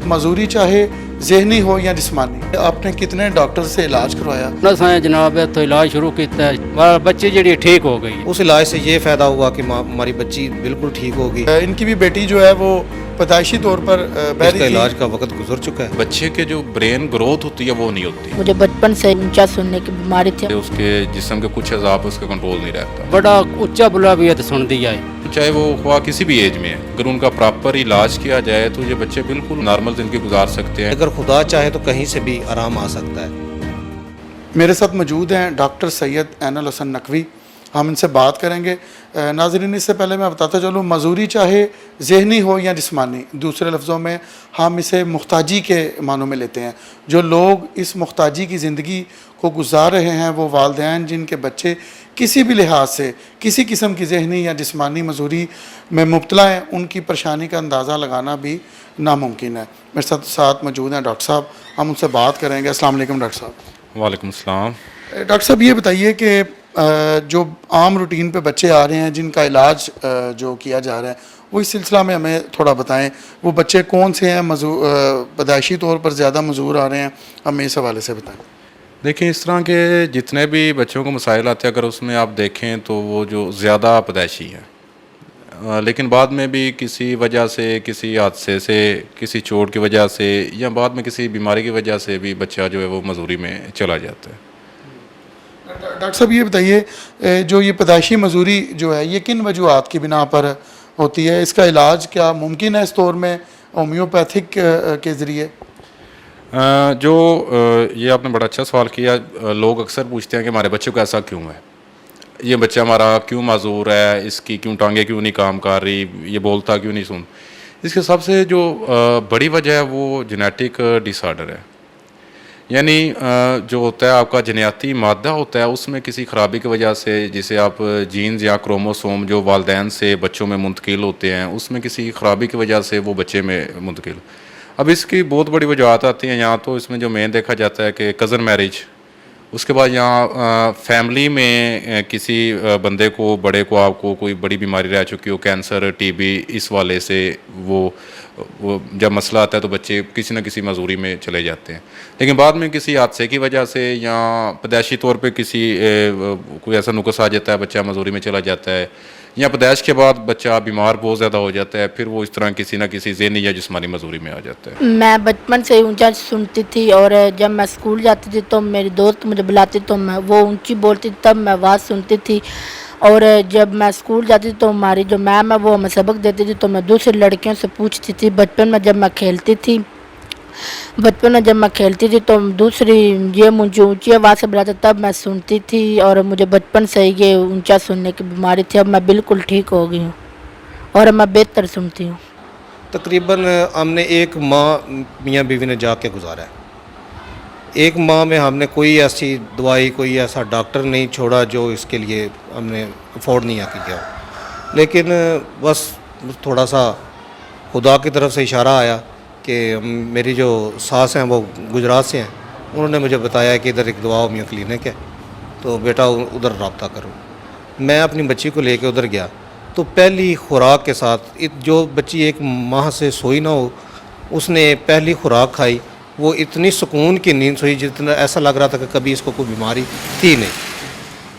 मजूरी चाहे जहनी हो या जिस्मानी। आपने कितने डॉक्टर से इलाज करवाया? बस आए जनाब, तो इलाज शुरू किया, बच्ची जी ठीक हो गई। उस इलाज से ये फ़ायदा हुआ कि हमारी बच्ची बिल्कुल ठीक हो गई। इनकी भी बेटी जो है वो पैदाइशी तौर पर इसका इलाज का वक्त गुजर चुका है। बच्चे के जो ब्रेन ग्रोथ होती है वो नहीं होती, मुझे बचपन से ऊंचा सुनने की बीमारी थी। उसके जिस्म के कुछ अज़ाब उसका कंट्रोल नहीं रहता। बड़ा ऊंचा बुला भी है तो सुन दिया है। चाहे वो हुआ किसी भी एज में है, अगर उनका प्रॉपर इलाज किया जाए तो ये बच्चे बिल्कुल नॉर्मल ज़िंदगी गुजार सकते हैं। अगर खुदा चाहे तो कहीं से भी आराम आ सकता है। मेरे साथ मौजूद हैं डॉक्टर सैयद ऐनुल हसन नकवी। हम इनसे बात करेंगे। नाज़रीन, इससे पहले मैं बताता चलूँ, मजूरी चाहे जहनी हो या जिस्मानी, दूसरे लफ्ज़ों में हम इसे मुख्ताजी के मानों में लेते हैं। जो लोग इस मुख्ताजी की ज़िंदगी को गुजार रहे हैं वो वालिदैन जिनके बच्चे किसी भी लिहाज से किसी किस्म की जहनी या जिस्मानी मजूरी में मुब्तला हैं, उनकी परेशानी का अंदाज़ा लगाना भी नामुमकिन है। मेरे साथ मौजूद हैं डॉक्टर साहब, हम उनसे बात करेंगे। अस्सलाम वालेकुम डॉक्टर साहब। वालेकुम सलाम। डॉक्टर साहब, ये बताइए कि जो आम रूटीन पे बच्चे आ रहे हैं जिनका इलाज जो किया जा रहा है, वो इस सिलसिला में हमें थोड़ा बताएं। वो बच्चे कौन से हैं, पैदाइशी तौर पर ज़्यादा मजूर आ रहे हैं, हमें इस हवाले से बताएं। देखिए, इस तरह के जितने भी बच्चों को मसाइल आते हैं, अगर उसमें आप देखें तो वो जो ज़्यादा पैदाइशी है, लेकिन बाद में भी किसी वजह से, किसी हादसे से, किसी चोट की वजह से या बाद में किसी बीमारी की वजह से भी बच्चा जो है वो मजूरी में चला जाता है। डॉक्टर साहब, ये बताइए, जो ये पैदाइशी मजूरी जो है ये किन वजूहात की बिना पर होती है? इसका इलाज क्या मुमकिन है इस दौर में होम्योपैथिक के ज़रिए? ये आपने बड़ा अच्छा सवाल किया। लोग अक्सर पूछते हैं कि हमारे बच्चे को ऐसा क्यों है, ये बच्चा हमारा क्यों माजूर है, इसकी क्यों टांगें क्यों नहीं काम कर रही, ये बोलता क्यों नहीं सुन। इसके सबसे जो बड़ी वजह है वो जेनेटिक डिसऑर्डर है। यानी जो होता है आपका जनियाती मादा होता है, उसमें किसी ख़राबी की वजह से, जिसे आप जीन्स या क्रोमोसोम जो वालिदैन से बच्चों में मुंतकिल होते हैं, उसमें किसी ख़राबी की वजह से वो बच्चे में मुंतकिल। अब इसकी बहुत बड़ी वजूहत आती हैं। यहाँ तो इसमें जो मेन देखा जाता है कि कज़न मैरिज, उसके बाद यहाँ फैमिली में किसी बंदे को, बड़े को, आपको कोई बड़ी बीमारी रह चुकी हो, कैंसर, टीबी, इस वाले से वो जब मसला आता है तो बच्चे किसी न किसी मजूरी में चले जाते हैं। लेकिन बाद में किसी हादसे की वजह से या पैदाइशी तौर पे किसी कोई ऐसा नुक्स आ जाता है, बच्चा मजूरी में चला जाता है, या पैदाइश के बाद बच्चा बीमार बहुत ज़्यादा हो जाता है, फिर वो इस तरह किसी न किसी ज़हनी या जिस्मानी मजूरी में आ जाता है। मैं बचपन से ऊंचा सुनती थी और जब मैं स्कूल जाती थी तो मेरी दोस्त मुझे बुलाती तो मैं वो ऊंची बोलती, तब मैं आवाज़ सुनती थी। और जब मैं स्कूल जाती थी तो हमारी जो मैम है वो हमें सबक देती थी, तो मैं दूसरी लड़कियों से पूछती थी। बचपन में जब मैं खेलती थी तो दूसरी ये मुझे ऊंची आवाज़ से बुलाते, तब मैं सुनती थी। और मुझे बचपन से ये ऊंचा सुनने की बीमारी थी। अब मैं बिल्कुल ठीक हो गई हूँ और मैं बेहतर सुनती हूँ। तकरीबन हमने एक माह मियाँ बीवी ने जाके गुजारा है। एक माह में हमने कोई ऐसी दवाई, कोई ऐसा डॉक्टर नहीं छोड़ा जो इसके लिए हमने अफोर्ड नहीं किया। लेकिन बस थोड़ा सा खुदा की तरफ से इशारा आया कि मेरी जो सास हैं वो गुजरात से हैं, उन्होंने मुझे बताया कि इधर एक दवा होमियो क्लिनिक है, तो बेटा उधर रब्ता करो। मैं अपनी बच्ची को लेके उधर गया तो पहली खुराक के साथ, जो बच्ची एक माह से सोई ना हो, उसने पहली खुराक खाई, वो इतनी सुकून की नींद सोई जितना ऐसा लग रहा था कि कभी इसको कोई बीमारी थी नहीं।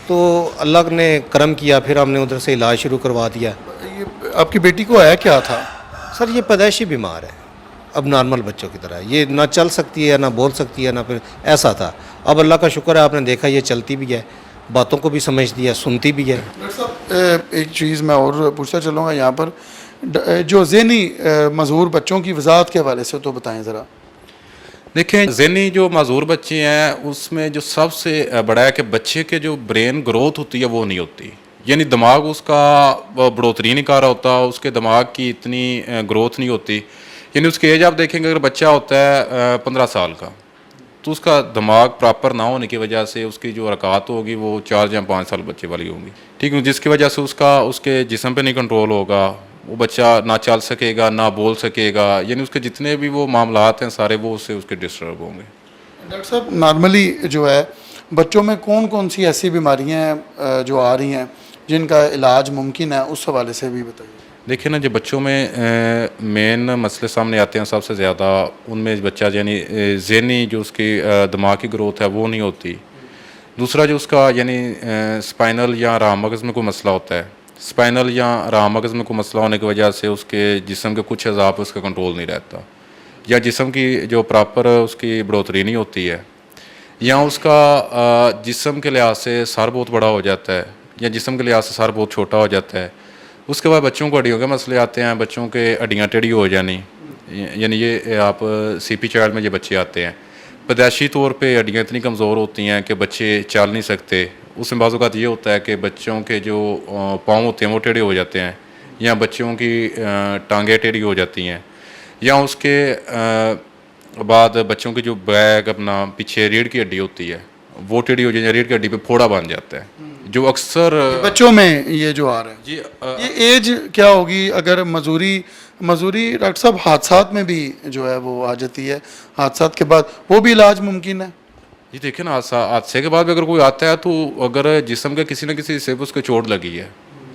तो अल्लाह ने करम किया, फिर हमने उधर से इलाज शुरू करवा दिया। ये आपकी बेटी को आया क्या था? सर, ये पैदाइशी बीमार है, अब नॉर्मल बच्चों की तरह ये ना चल सकती है, ना बोल सकती है, ना फिर ऐसा था। अब अल्लाह का शुक्र है, आपने देखा ये चलती भी है, बातों को भी समझती है, सुनती भी है। डॉक्टर साहब, एक चीज़ मैं और पूछना चलूँगा यहाँ पर, जो ज़हनी मजूर बच्चों की वजाहत के हवाले से तो बताएं ज़रा। देखें, ज़हनी जो माजूर बच्चे हैं उसमें जो सबसे बड़ा है कि बच्चे के जो ब्रेन ग्रोथ होती है वो नहीं होती। यानी दिमाग उसका बढ़ोतरी नहीं कर रहा होता, उसके दिमाग की इतनी ग्रोथ नहीं होती। यानी उसकी एज आप देखेंगे, अगर बच्चा होता है 15 साल का, तो उसका दिमाग प्रॉपर ना होने की वजह से उसकी जो हरकत होगी वो 4 या 5 साल बच्चे वाली होंगी, ठीक है, जिसकी वजह से उसके जिस्म पे नहीं कंट्रोल होगा, वो बच्चा ना चल सकेगा, ना बोल सकेगा। यानी उसके जितने भी वो मामलात हैं सारे वो उसके डिस्टर्ब होंगे। डॉक्टर साहब, नॉर्मली जो है बच्चों में कौन कौन सी ऐसी बीमारियां हैं जो आ रही हैं जिनका इलाज मुमकिन है, उस हवाले से भी बताइए। देखिए ना, जो बच्चों में मेन मसले सामने आते हैं सबसे ज़्यादा, उनमें बच्चा यानी ज़हनी जो उसकी दिमाग की ग्रोथ है वो नहीं होती। दूसरा जो उसका यानी स्पाइनल या राम मगज़ में कोई मसला होता है। स्पाइनल या राम मगज़ में कोई मसला होने की वजह से उसके जिस्म के कुछ अज़ा पे उसका कंट्रोल नहीं रहता, या जिस्म की जो प्रॉपर उसकी बढ़ोतरी नहीं होती है, या उसका जिस्म के लिहाज से सर बहुत बड़ा हो जाता है, या जिस्म के लिहाज से सर बहुत छोटा हो जाता है। उसके बाद बच्चों को हड्डियों के मसले आते हैं, बच्चों के हड्डियाँ टेढ़ी हो जानी, यानी ये आप सीपी चाइल्ड में ये बच्चे आते हैं। पैदाइशी तौर पे हड्डियाँ इतनी कमज़ोर होती हैं कि बच्चे चल नहीं सकते। उसमें बाज़ औक़ात ये होता है कि बच्चों के जो पाँव होते हैं वो टेढ़े हो जाते हैं, या बच्चों की टांगें टेढ़ी हो जाती हैं, या उसके बाद बच्चों की जो बैक अपना पीछे रीढ़ की हड्डी होती है वो टेढ़ी हो जाती है, रीढ़ की हड्डी पे फोड़ा बन जाता है, जो अक्सर बच्चों में ये जो आ रहा है। जी ये एज क्या होगी अगर मजूरी डॉक्टर साहब हादसात में भी जो है वो आ जाती है, हादसात के बाद वो भी इलाज मुमकिन है? जी देखिए ना, हादसे के बाद भी अगर कोई आता है तो अगर जिस्म के किसी न किसी हिस्से पर उसको चोट लगी है,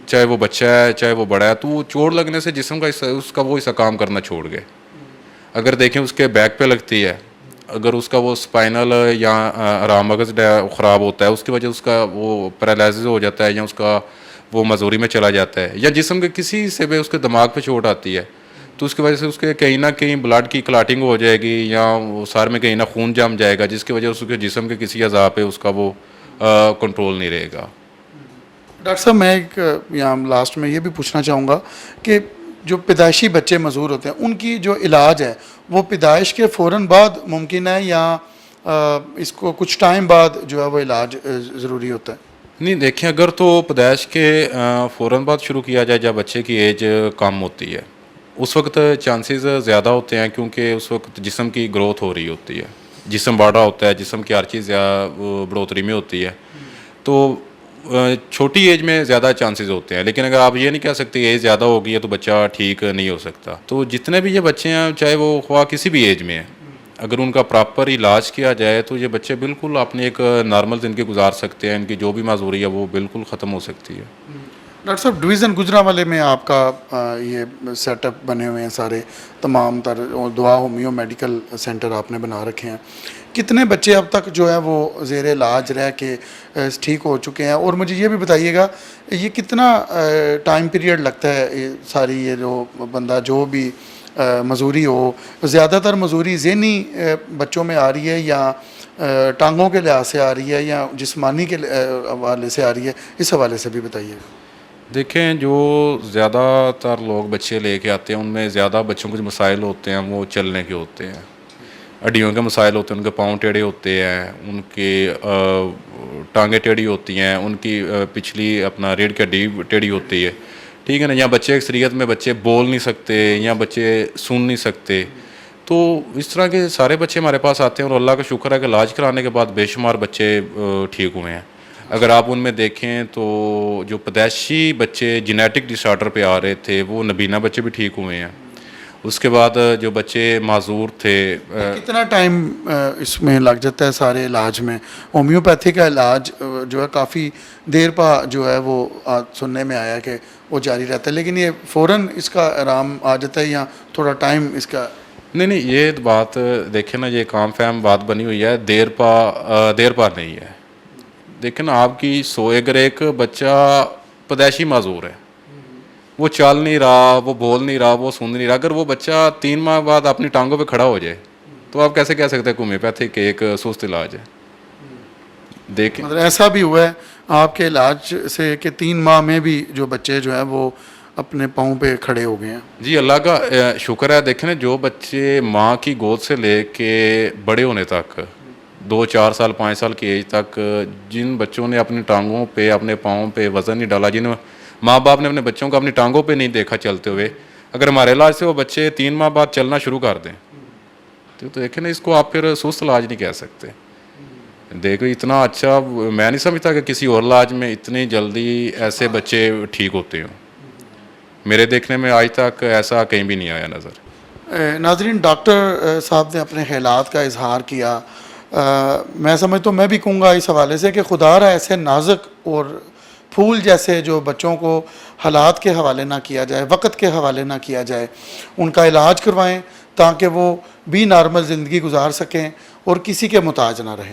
चाहे वो बच्चा है चाहे वो बड़ा है, तो वो चोट लगने से जिस्म का हिस्सा उसका वो हिस्सा काम करना छोड़ गए। अगर देखें उसके बैक पे लगती है, अगर उसका वो स्पाइनल या राम मगज़ ख़राब होता है, उसकी वजह उसका वो पैरालिसिस हो जाता है, या उसका वो मजूरी में चला जाता है, या जिस्म के किसी हिस्से पे उसके दिमाग पे चोट आती है, तो उसकी वजह से उसके कहीं ना कहीं ब्लड की क्लाटिंग हो जाएगी, या वो सर में कहीं ना खून जम जाएगा, जिसकी वजह से उसके जिस्म के किसी अज़ा पे उसका वो कंट्रोल नहीं रहेगा। डॉक्टर साहब मैं एक यहाँ लास्ट में ये भी पूछना चाहूँगा कि जो पैदाइशी बच्चे मजूर होते हैं उनकी जो इलाज है वो पैदाइश के फ़ौरन बाद मुमकिन है, या इसको कुछ टाइम बाद जो है वो इलाज ज़रूरी होता है? नहीं देखें, अगर तो पैदाइश के फ़ौरन बाद शुरू किया जाए जब बच्चे की एज कम होती है, उस वक्त चांसेस ज़्यादा होते हैं, क्योंकि उस वक्त जिस्म की ग्रोथ हो रही होती है, जिस्म बढ़ रहा होता है, जिस्म की हर चीज़ बढ़ोतरी में होती है, तो छोटी एज में ज़्यादा चांसेस होते हैं। लेकिन अगर आप ये नहीं कह सकते एज ज़्यादा होगी है तो बच्चा ठीक नहीं हो सकता। तो जितने भी ये बच्चे हैं, चाहे वो ख्वाह किसी भी एज में है, अगर उनका प्रॉपर इलाज किया जाए तो ये बच्चे बिल्कुल अपनी एक नॉर्मल ज़िंदगी गुजार सकते हैं, इनकी जो भी माजूरी है वो बिल्कुल ख़त्म हो सकती है। डॉक्टर साहब डिवीज़न गुजरांवाले में आपका ये सेटअप बने हुए हैं सारे, तमाम तर दुआ होमियो मेडिकल सेंटर आपने बना रखे हैं। कितने बच्चे अब तक जो है वो ज़ेर इलाज रह के ठीक हो चुके हैं? और मुझे ये भी बताइएगा ये कितना टाइम पीरियड लगता है, ये सारी ये जो बंदा जो भी मजूरी हो, ज़्यादातर मजूरी ज़हनी बच्चों में आ रही है, या टांगों के लिहाज से आ रही है, या जिस्मानी के हवाले से आ रही है? इस हवाले से भी बताइएगा। देखें, जो ज़्यादातर लोग बच्चे लेके आते हैं उनमें ज़्यादा बच्चों के जो मसाइल होते हैं वो चलने के होते हैं, हड्डियों के मसाइल होते हैं, उनके पाँव टेढ़े होते हैं, उनकी टांगें टेढ़ी होती हैं, उनकी पिछली अपना रीढ़ की हड्डी टेढ़ी होती है, ठीक है ना। या बच्चे अक्सरियत में बच्चे बोल नहीं सकते, या बच्चे सुन नहीं सकते। तो इस तरह के सारे बच्चे हमारे पास आते हैं, और अल्लाह का शुक्र है कि इलाज कराने के बाद बेशुमार बच्चे ठीक हुए हैं। अगर आप उनमें देखें तो जो पैदाइशी बच्चे जेनेटिक डिसऑर्डर पे आ रहे थे वो नबीना बच्चे भी ठीक हुए हैं। उसके बाद जो बच्चे माजूर थे, कितना टाइम इसमें लग जाता है सारे इलाज में? होम्योपैथी का इलाज जो है काफ़ी देर पा जो है वो सुनने में आया कि वो जारी रहता है, लेकिन ये फ़ौरन इसका आराम आ जाता है या थोड़ा टाइम इसका? नहीं, ये बात देखें ना, ये काम फैम बात बनी हुई है, देर पा नहीं है। देखें ना, आपकी अगर एक बच्चा पैदाइशी माजूर है, वो चल नहीं रहा, वो बोल नहीं रहा, वो सुन नहीं रहा, अगर वो बच्चा 3 माह बाद अपनी टांगों पे खड़ा हो जाए तो आप कैसे कह सकते हैं होम्योपैथिक एक सुस्त इलाज है? देखें, मतलब ऐसा भी हुआ है आपके इलाज से कि 3 माह में भी जो बच्चे जो है वो अपने पाँव पे खड़े हो गए हैं? जी अल्लाह का शुक्र है। देखें ना, जो बच्चे माँ की गोद से लेके बड़े होने तक 2-4 साल 5 साल की एज तक जिन बच्चों ने अपनी टांगों पे अपने पाँव पे वज़न नहीं डाला, जिन माँ बाप ने अपने बच्चों को अपनी टांगों पे नहीं देखा चलते हुए, अगर हमारे इलाज से वो बच्चे 3 माह बाद चलना शुरू कर दें तो देखें ना, इसको आप फिर सुस्त इलाज नहीं कह सकते। देखो, इतना अच्छा मैं नहीं समझता कि किसी और इलाज में इतनी जल्दी ऐसे बच्चे ठीक होते हों। मेरे देखने में आज तक ऐसा कहीं भी नहीं आया नज़र। नाज़रीन, डॉक्टर साहब ने अपने ख्यालात का इजहार किया। मैं समझता हूँ, मैं भी कहूँगा इस हवाले से कि खुदा ऐसे नाजुक और फूल जैसे जो बच्चों को हालात के हवाले ना किया जाए, वक्त के हवाले ना किया जाए, उनका इलाज करवाएं ताकि वो भी नॉर्मल ज़िंदगी गुजार सकें और किसी के मुताज ना रहें।